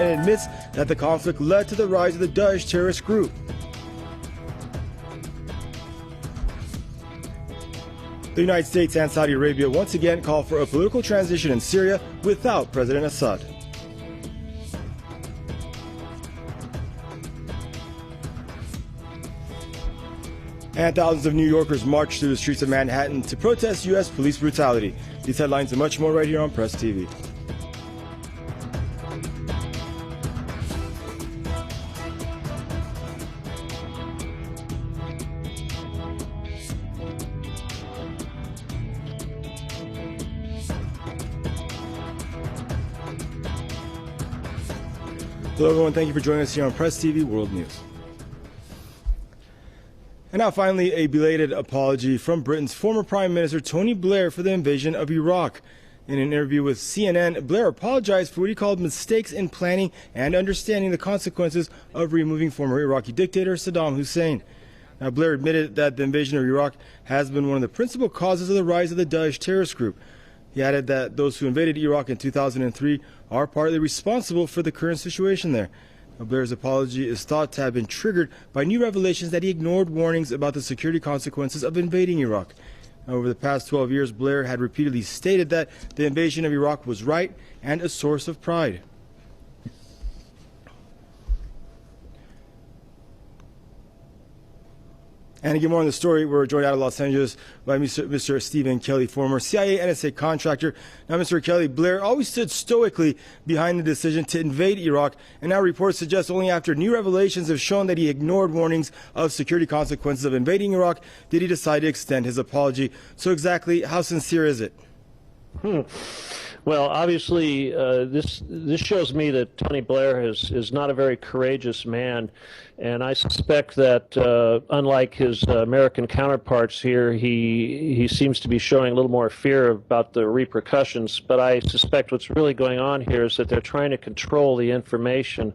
and admits that the conflict led to the rise of the Daesh terrorist group. The United States and Saudi Arabia once again call for a political transition in Syria without President Assad. And thousands of New Yorkers marched through the streets of Manhattan to protest U.S. police brutality. These headlines and much more right here on Press TV. Hello everyone, thank you for joining us here on Press TV World News. And now finally, a belated apology from Britain's former Prime Minister Tony Blair for the invasion of Iraq. In an interview with CNN, Blair apologized for what he called mistakes in planning and understanding the consequences of removing former Iraqi dictator Saddam Hussein. Now, Blair admitted that the invasion of Iraq has been one of the principal causes of the rise of the Daesh terrorist group. He added that those who invaded Iraq in 2003 are partly responsible for the current situation there. Now, Blair's apology is thought to have been triggered by new revelations that he ignored warnings about the security consequences of invading Iraq. Now, over the past 12 years, Blair had repeatedly stated that the invasion of Iraq was right and a source of pride. And to get more on the story, we're joined out of Los Angeles by Mr. Stephen Kelly, former CIA NSA contractor. Now, Mr. Kelly, Blair always stood stoically behind the decision to invade Iraq, and now reports suggest only after new revelations have shown that he ignored warnings of security consequences of invading Iraq did he decide to extend his apology. So exactly how sincere is it? Well, obviously, this shows me that Tony Blair is not a very courageous man, and I suspect that unlike his American counterparts here, he seems to be showing a little more fear about the repercussions. But I suspect what's really going on here is that they're trying to control the information.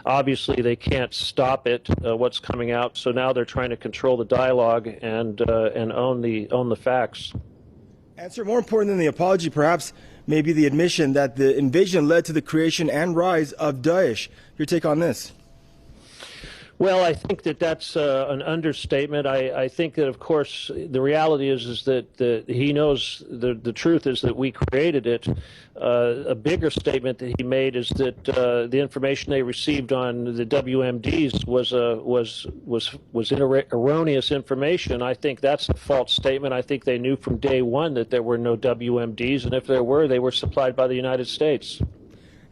Obviously, they can't stop it, what's coming out, so now they're trying to control the dialogue and own the facts. And sir, more important than the apology, perhaps, maybe the admission that the invasion led to the creation and rise of Daesh. Your take on this? Well, I think that that's an understatement. I think that, of course, the reality is that he knows the truth is that we created it. A bigger statement that he made is that the information they received on the WMDs was erroneous information. I think that's a false statement. I think they knew from day one that there were no WMDs, and if there were, they were supplied by the United States.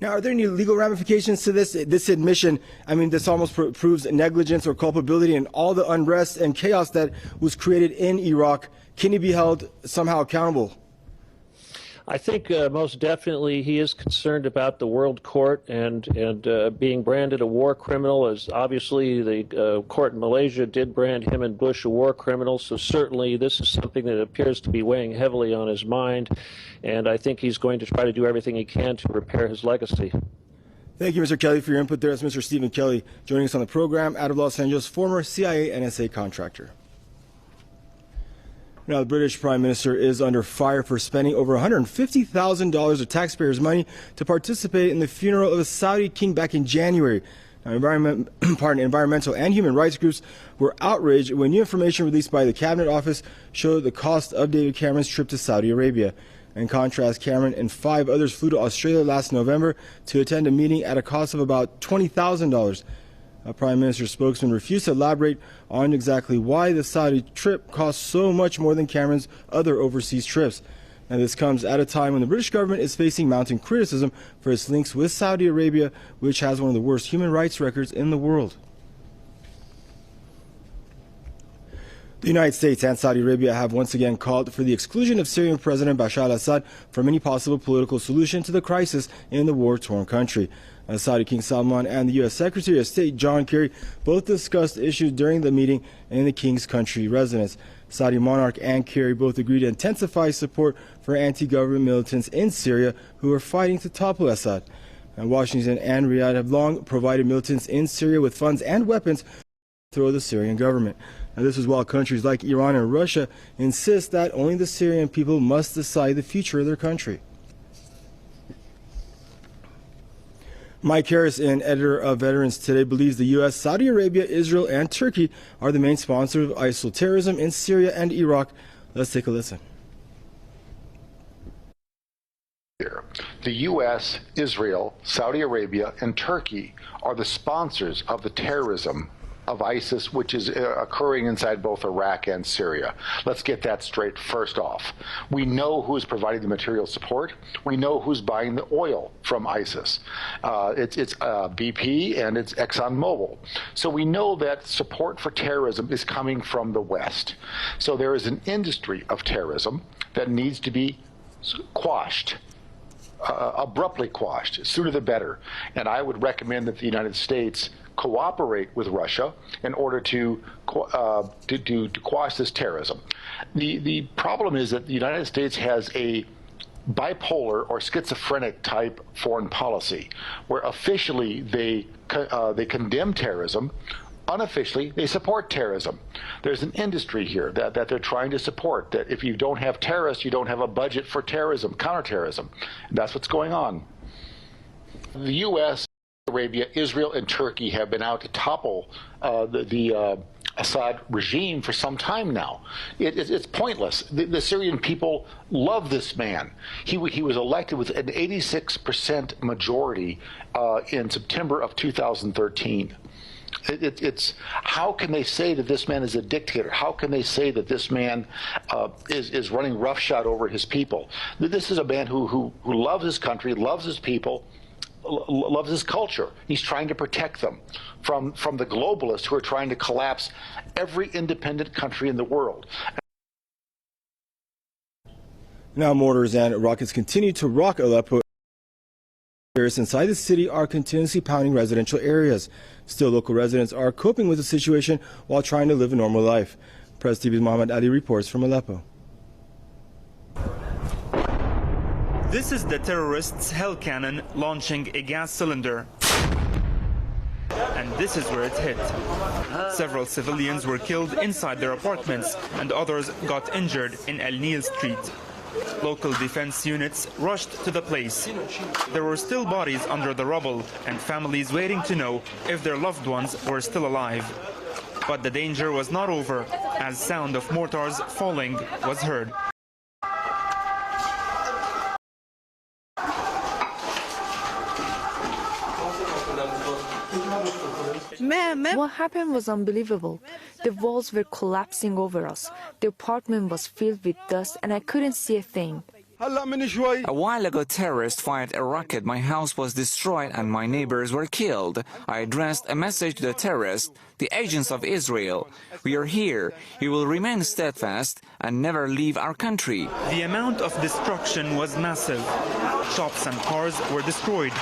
Now, are there any legal ramifications to this admission? I mean, this almost proves negligence or culpability in all the unrest and chaos that was created in Iraq. Can he be held somehow accountable? I think most definitely he is concerned about the world court and being branded a war criminal, as obviously the court in Malaysia did brand him and Bush a war criminal. So certainly this is something that appears to be weighing heavily on his mind, and I think he's going to try to do everything he can to repair his legacy. Thank you, Mr. Kelly, for your input there. That's Mr. Stephen Kelly joining us on the program out of Los Angeles, former CIA NSA contractor. Now, the British Prime Minister is under fire for spending over $150,000 of taxpayers' money to participate in the funeral of a Saudi king back in January. Now, environmental and human rights groups were outraged when new information released by the Cabinet Office showed the cost of David Cameron's trip to Saudi Arabia. In contrast, Cameron and 5 others flew to Australia last November to attend a meeting at a cost of about $20,000. A Prime Minister spokesman refused to elaborate on exactly why the Saudi trip cost so much more than Cameron's other overseas trips. Now, this comes at a time when the British government is facing mounting criticism for its links with Saudi Arabia, which has one of the worst human rights records in the world. The United States and Saudi Arabia have once again called for the exclusion of Syrian President Bashar al-Assad from any possible political solution to the crisis in the war-torn country. Saudi King Salman and the U.S. Secretary of State John Kerry both discussed issues during the meeting in the King's country residence. Saudi monarch and Kerry both agreed to intensify support for anti-government militants in Syria who are fighting to topple Assad. And Washington and Riyadh have long provided militants in Syria with funds and weapons to throw the Syrian government. Now, this is while countries like Iran and Russia insist that only the Syrian people must decide the future of their country. Mike Harrison, editor of Veterans Today, believes the U.S., Saudi Arabia, Israel, and Turkey are the main sponsors of ISIL terrorism in Syria and Iraq. Let's take a listen. The U.S., Israel, Saudi Arabia, and Turkey are the sponsors of the terrorism of ISIS, which is occurring inside both Iraq and Syria. Let's get that straight first off. We know who is providing the material support. We know who's buying the oil from ISIS. It's BP and it's ExxonMobil. So we know that support for terrorism is coming from the West. So there is an industry of terrorism that needs to be quashed. Abruptly quashed, sooner the better. And I would recommend that the United States cooperate with Russia in order to quash this terrorism. The problem is that the United States has a bipolar or schizophrenic type foreign policy, where officially they condemn terrorism. Unofficially, they support terrorism. There's an industry here that they're trying to support, that if you don't have terrorists, you don't have a budget for terrorism, counterterrorism. And that's what's going on. The U.S., Arabia, Israel, and Turkey have been out to topple the Assad regime for some time now. It's pointless. The Syrian people love this man. He was elected with an 86% majority in September of 2013. It's how can they say that this man is a dictator? How can they say that this man is running roughshod over his people? This is a man who loves his country, loves his people, loves his culture. He's trying to protect them from the globalists who are trying to collapse every independent country in the world. Now mortars and rockets continue to rock Aleppo. Inside the city are continuously pounding residential areas. Still, local residents are coping with the situation while trying to live a normal life. Press TV's Mohammed Ali reports from Aleppo. This is the terrorists' hell cannon launching a gas cylinder. And this is where it hit. Several civilians were killed inside their apartments and others got injured in El Nil Street. Local defense units rushed to the place. There were still bodies under the rubble and families waiting to know if their loved ones were still alive. But the danger was not over, as sound of mortars falling was heard. What happened was unbelievable. The walls were collapsing over us. The apartment was filled with dust and I couldn't see a thing. A while ago, terrorists fired a rocket. My house was destroyed and my neighbors were killed. I addressed a message to the terrorists, the agents of Israel. We are here. We will remain steadfast and never leave our country. The amount of destruction was massive. Shops and cars were destroyed.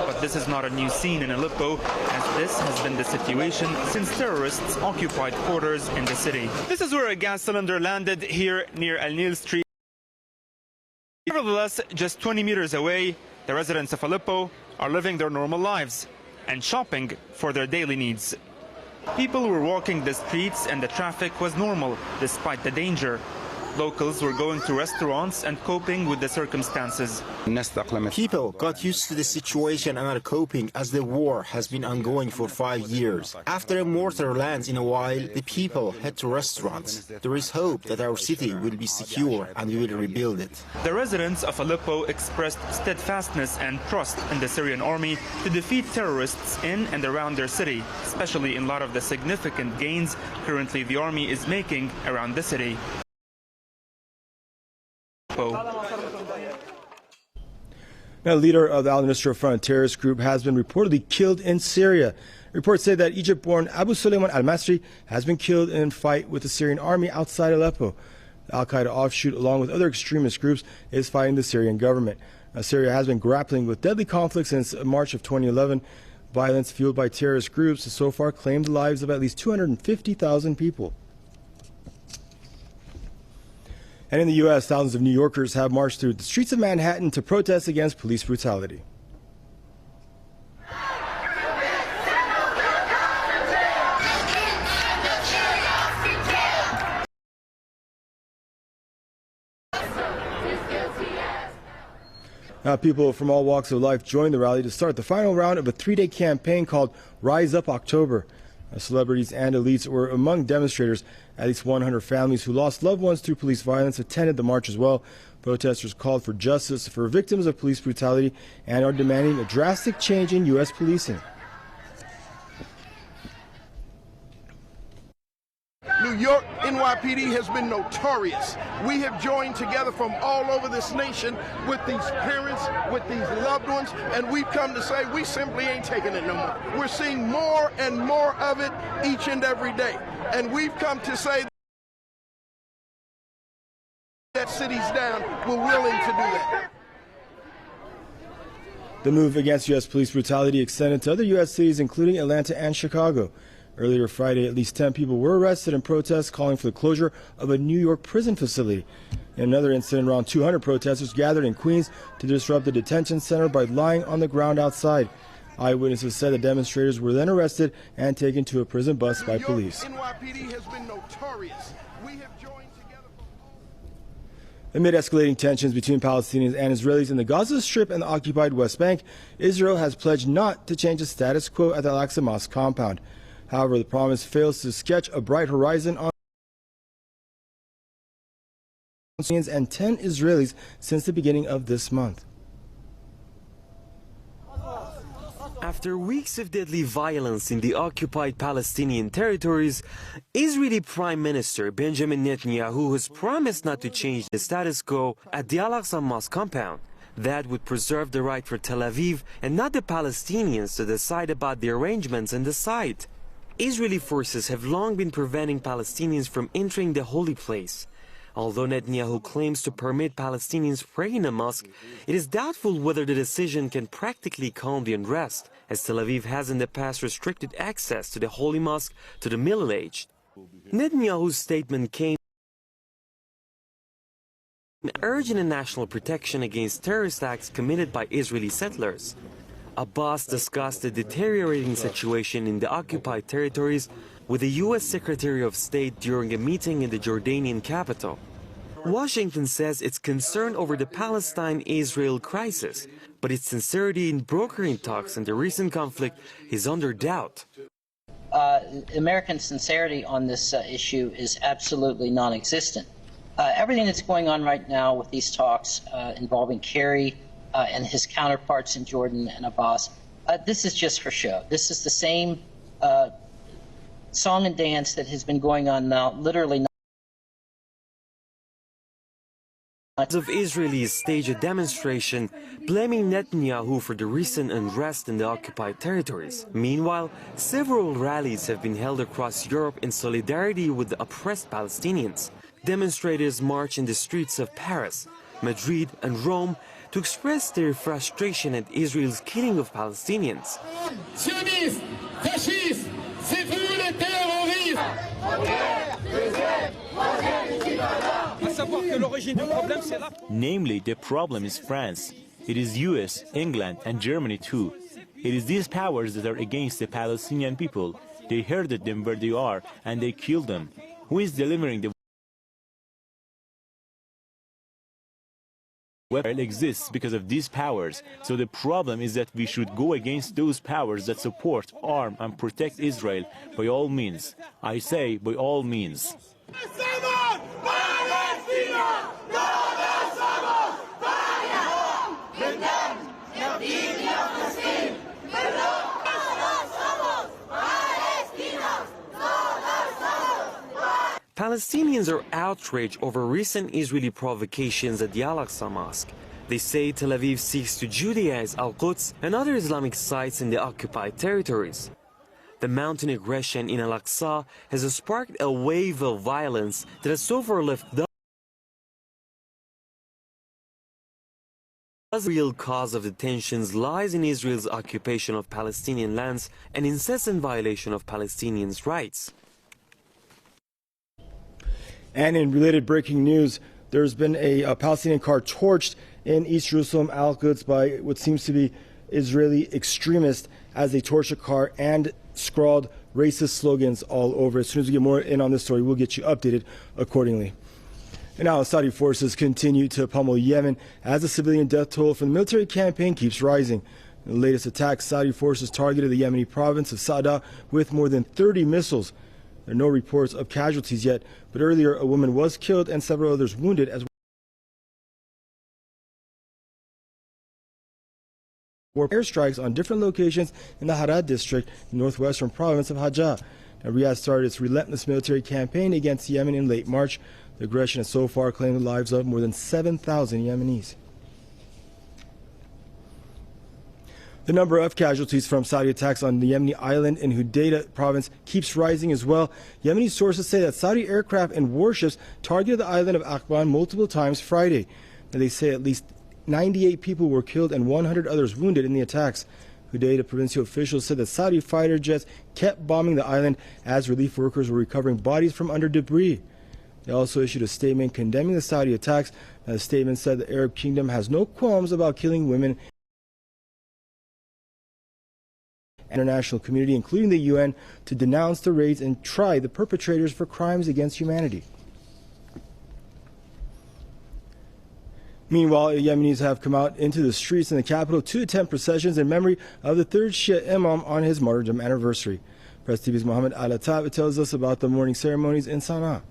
But this is not a new scene in Aleppo, as this has been the situation since terrorists occupied quarters in the city. This is where a gas cylinder landed here near El Nil Street. Nevertheless, just 20 meters away, the residents of Aleppo are living their normal lives and shopping for their daily needs. People were walking the streets and the traffic was normal despite the danger. Locals were going to restaurants and coping with the circumstances. People got used to the situation and are coping as the war has been ongoing for 5 years. After a mortar lands in a while, the people head to restaurants. There is hope that our city will be secure and we will rebuild it. The residents of Aleppo expressed steadfastness and trust in the Syrian army to defeat terrorists in and around their city, especially in light of the significant gains currently the army is making around the city. Now, leader of the Al-Nusra Front terrorist group has been reportedly killed in Syria. Reports say that Egypt-born Abu Suleiman al-Masri has been killed in a fight with the Syrian army outside Aleppo. The Al-Qaeda offshoot, along with other extremist groups, is fighting the Syrian government. Now, Syria has been grappling with deadly conflict since March of 2011. Violence fueled by terrorist groups has so far claimed the lives of at least 250,000 people. And in the U.S., thousands of New Yorkers have marched through the streets of Manhattan to protest against police brutality. People from all walks of life joined the rally to start the final round of a 3-day campaign called Rise Up October. Celebrities and elites were among demonstrators. At least 100 families who lost loved ones through police violence attended the march as well. Protesters called for justice for victims of police brutality and are demanding a drastic change in U.S. policing. New York NYPD has been notorious. We have joined together from all over this nation with these parents, with these loved ones, and we've come to say we simply ain't taking it no more. We're seeing more and more of it each and every day. And we've come to say that cities down, we're willing to do that. The move against U.S. police brutality extended to other U.S. cities, including Atlanta and Chicago. Earlier Friday, at least 10 people were arrested in protests calling for the closure of a New York prison facility. In another incident, around 200 protesters gathered in Queens to disrupt the detention center by lying on the ground outside. Eyewitnesses said the demonstrators were then arrested and taken to a prison bus by police. NYPD has been notorious. We have joined together. Amid escalating tensions between Palestinians and Israelis in the Gaza Strip and the occupied West Bank, Israel has pledged not to change the status quo at the Al-Aqsa Mosque compound. However, the promise fails to sketch a bright horizon on Palestinians and 10 Israelis since the beginning of this month. After weeks of deadly violence in the occupied Palestinian territories, Israeli Prime Minister Benjamin Netanyahu has promised not to change the status quo at the Al-Aqsa Mosque compound. That would preserve the right for Tel Aviv and not the Palestinians to decide about the arrangements in the site. Israeli forces have long been preventing Palestinians from entering the holy place. Although Netanyahu claims to permit Palestinians pray in a mosque, it is doubtful whether the decision can practically calm the unrest, as Tel Aviv has in the past restricted access to the holy mosque to the middle-aged. Netanyahu's statement came urging a national protection against terrorist acts committed by Israeli settlers. Abbas discussed the deteriorating situation in the occupied territories with the U.S. Secretary of State during a meeting in the Jordanian capital. Washington says it's concerned over the Palestine-Israel crisis, but its sincerity in brokering talks in the recent conflict is under doubt. American sincerity on this issue is absolutely non-existent. Everything that's going on right now with these talks involving Kerry and his counterparts in Jordan and Abbas, this is just for show. This is the same song and dance that has been going on now literally. Of Israelis staged a demonstration blaming Netanyahu for the recent unrest in the occupied territories. Meanwhile, several rallies have been held across Europe in solidarity with the oppressed Palestinians. Demonstrators march in the streets of Paris, Madrid and Rome to express their frustration at Israel's killing of Palestinians. Sioniste, fasciste, c'est vous les terroristes! Namely, the problem is France. It is US, England and Germany too. It is these powers that are against the Palestinian people. They herded them where they are and they killed them. Who is delivering the weapon exists because of these powers. So the problem is that we should go against those powers that support, arm and protect Israel by all means. I say by all means. Palestinians are outraged over recent Israeli provocations at the Al-Aqsa Mosque. They say Tel Aviv seeks to Judaize Al-Quds and other Islamic sites in the occupied territories. The mountain aggression in Al-Aqsa has sparked a wave of violence that has so far left the real cause of the tensions lies in Israel's occupation of Palestinian lands and incessant violation of Palestinians' rights. And in related breaking news, there's been a Palestinian car torched in East Jerusalem, Al-Quds, by what seems to be Israeli extremists as they torched a car and scrawled racist slogans all over. As soon as we get more in on this story, we'll get you updated accordingly. And now Saudi forces continue to pummel Yemen as the civilian death toll from the military campaign keeps rising. In the latest attack, Saudi forces targeted the Yemeni province of Sada with more than 30 missiles. There are no reports of casualties yet, but earlier a woman was killed and several others wounded as airstrikes on different locations in the Harad district, northwestern province of Hajjah. Now, Riyadh started its relentless military campaign against Yemen in late March. The aggression has so far claimed the lives of more than 7,000 Yemenis. The number of casualties from Saudi attacks on the Yemeni island in Hudaydah province keeps rising as well. Yemeni sources say that Saudi aircraft and warships targeted the island of Aqban multiple times Friday. Now, they say at least 98 people were killed and 100 others wounded in the attacks. Hudaydah provincial officials said that Saudi fighter jets kept bombing the island as relief workers were recovering bodies from under debris. They also issued a statement condemning the Saudi attacks. Now, the statement said the Arab kingdom has no qualms about killing women. International community, including the UN, to denounce the raids and try the perpetrators for crimes against humanity. Meanwhile, Yemenis have come out into the streets in the capital to attend processions in memory of the third Shia Imam on his martyrdom anniversary. Press TV's Mohammed Al-Atab tells us about the morning ceremonies in Sana'a.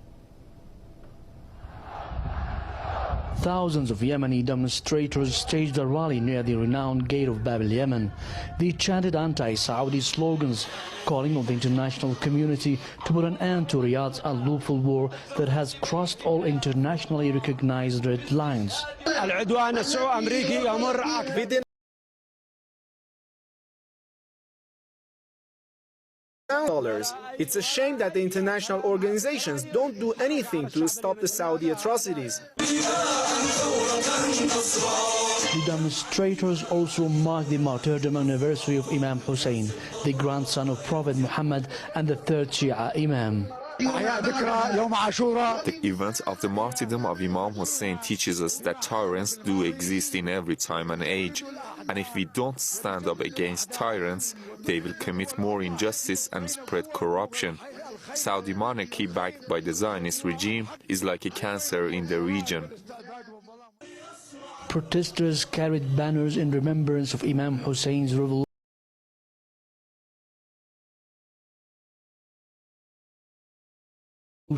Thousands of Yemeni demonstrators staged a rally near the renowned Gate of Bab el-Yemen. They chanted anti-Saudi slogans, calling on the international community to put an end to Riyadh's unlawful war that has crossed all internationally recognized red lines. It's a shame that the international organizations don't do anything to stop the Saudi atrocities. The demonstrators also marked the martyrdom anniversary of Imam Hussein, the grandson of Prophet Muhammad and the third Shia Imam. The event of the martyrdom of Imam Hussein teaches us that tyrants do exist in every time and age. And if we don't stand up against tyrants, they will commit more injustice and spread corruption. Saudi monarchy backed by the Zionist regime is like a cancer in the region. Protesters carried banners in remembrance of Imam Hussein's revolution.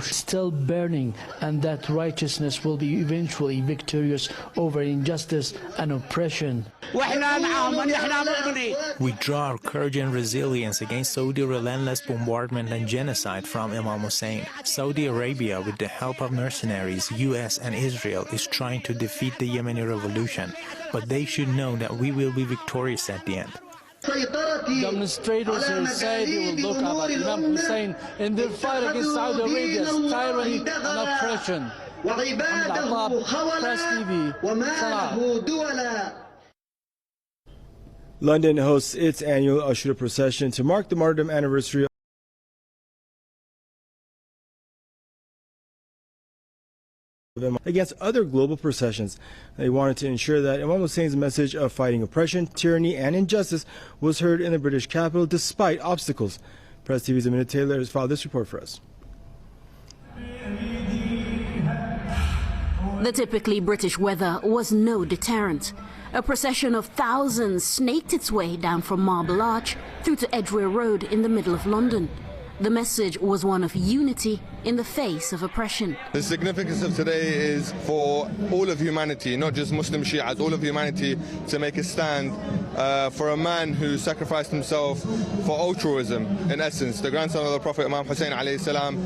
Still burning, and that righteousness will be eventually victorious over injustice and oppression. We draw our courage and resilience against Saudi relentless bombardment and genocide from Imam Hussein. Saudi Arabia, with the help of mercenaries, US and Israel, is trying to defeat the Yemeni revolution, but they should know that we will be victorious at the end. Demonstrators here say they will look up at Imam Hussein in their fight against Saudi Arabia's tyranny and oppression. Press TV, Sana'a. London hosts its annual Ashura procession to mark the martyrdom anniversary against other global processions. They wanted to ensure that Imam Hussein's message of fighting oppression, tyranny and injustice was heard in the British capital despite obstacles. Press TV's Amina Taylor has filed this report for us. The typically British weather was no deterrent. A procession of thousands snaked its way down from Marble Arch through to Edgware Road in the middle of London. The message was one of unity in the face of oppression. The significance of today is for all of humanity, not just Muslim Shias, all of humanity to make a stand for a man who sacrificed himself for altruism, in essence, the grandson of the Prophet Imam Hussein alayhi salam.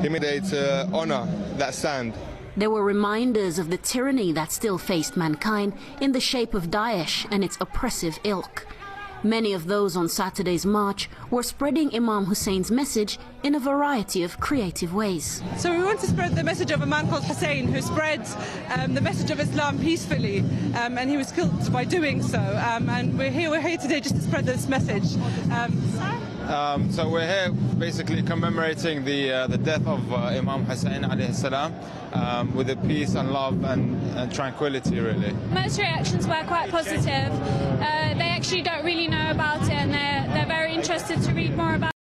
He made it to honor that stand. There were reminders of the tyranny that still faced mankind in the shape of Daesh and its oppressive ilk. Many of those on Saturday's march were spreading Imam Hussein's message in a variety of creative ways. So we want to spread the message of a man called Hussein who spread the message of Islam peacefully, and he was killed by doing so. And we're here today just to spread this message. So we're here basically commemorating the death of Imam Hussein alayhi salam with the peace and love and tranquility, really. Most reactions were quite positive. They actually don't really know about it, and they're very interested to read more about it.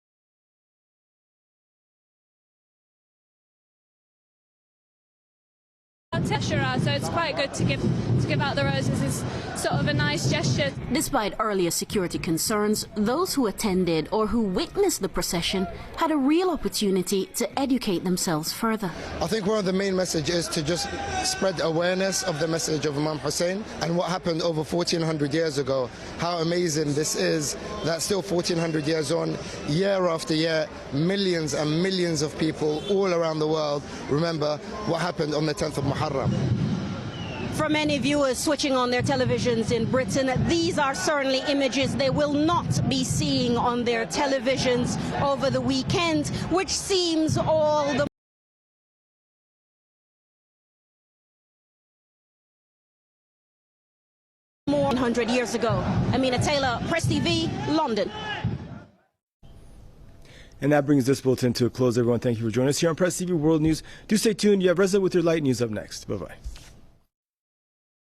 Ashura, so it's quite good to give out the roses. It's sort of a nice gesture. Despite earlier security concerns, those who attended or who witnessed the procession had a real opportunity to educate themselves further. I think one of the main messages is to just spread awareness of the message of Imam Hussein and what happened over 1400 years ago. How amazing this is that still 1400 years on, year after year, millions and millions of people all around the world remember what happened on the 10th of Muharram. For many viewers switching on their televisions in Britain, these are certainly images they will not be seeing on their televisions over the weekend, which seems all the more than 100 years ago. Amina Taylor, Press TV, London. And that brings this bulletin to a close, everyone. Thank you for joining us here on Press TV World News. Do stay tuned. You have Reza with your light news up next. Bye-bye.